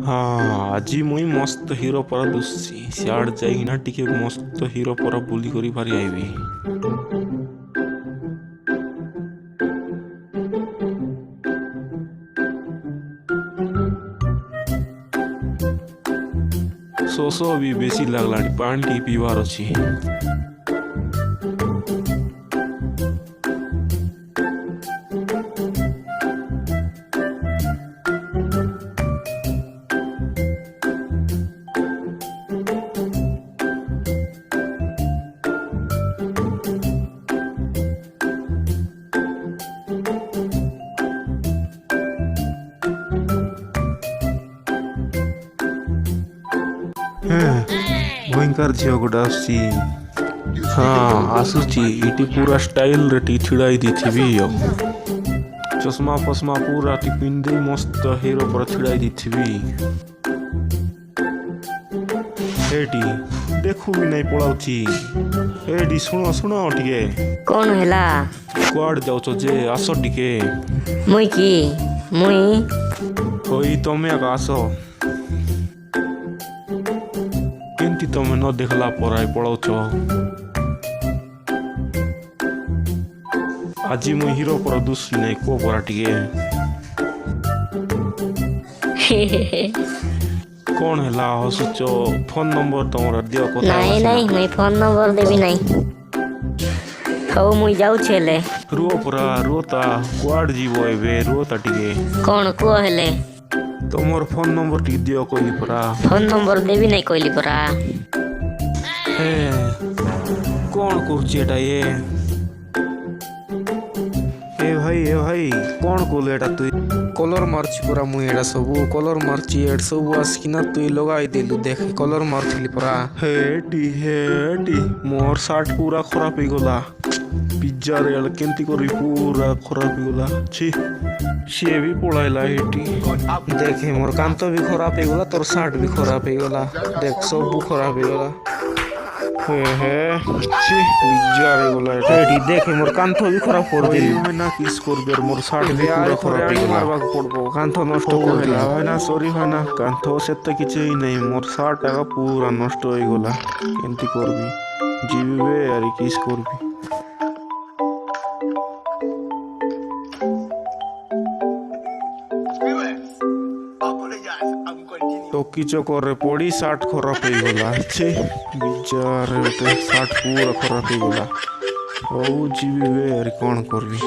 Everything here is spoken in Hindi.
हाँ आज मुई मस्त हीरो पर दुसी सियाड़ जाइना टिके मस्त हीरो पर बुली करी भारी आईबी। ଶୋଷ ବି ବେଶୀ ଲାଗଲାଣି ପାଣି ଟିକେ ପିଇବାର ଅଛି। भयंकर झील गोटे आसी। हाँ आसुची इटी पूरा स्टाइल रे टी छिड़ाई दी थी चश्मा फस्मा पूरा टी पिंदे मस्त हीरो पर छिड़ाई दी थी। एटी देखू भी नहीं पड़ाउची। एटी सुनो सुनो टिके कौन हैला कुआड़ जाउछो जे आसो टिके मुई की मुई होई तमे आका आसो केंती तमे न देखला पराई पड़ाउछो। आज मु हीरो पर दुसी नहीं को परा टिके कौन हैला हसुचो फोन नंबर तमरा दियो कोता नहीं नहीं मुई फोन नंबर देबी नहीं हौ मुई जाऊ छेले रो परा रोता कुआड़ जीवो एबे रोता टिके कौन को हेले तमर फोन नंबर टिके दियो कोई परा फोन नंबर देबी नहीं कोइली परा हे कौन करछि एटा ए भाई कौन कोले एटा तू कलर मारछि परा मु एटा सब कलर मारछि एट सब आसकिना तू लगाई देलु देख कलर मारथिली परा हेटी मोर शर्ट पूरा खराब हो गला पिज्जा रे केंती करी पूरा खराब हो गला छी सी भी पळाइला हेटी देख मोर कांत भी खराब हो गला तोर शर्ट भी खराब हो गला देख सब खराब हो गला हे छी पिज्जा रे गला हेटी देख मोर कांत भी खराब कर देली मैं ना किस कर बेर मोर शर्ट भी पूरा खराब हो गला मारबा पड़बो कांत नष्ट कर देला है ना सॉरी है ना कांत सेते किछ नहीं मोर शर्ट आगा पूरा नष्ट हो गला केंती करबी जीवे यार किस करबी टोकी चक्कर पड़ी शर्ट खराब हो गला छे बिचारे शार्ट पूरा खराब हो गला जीवी यार कौन करबी।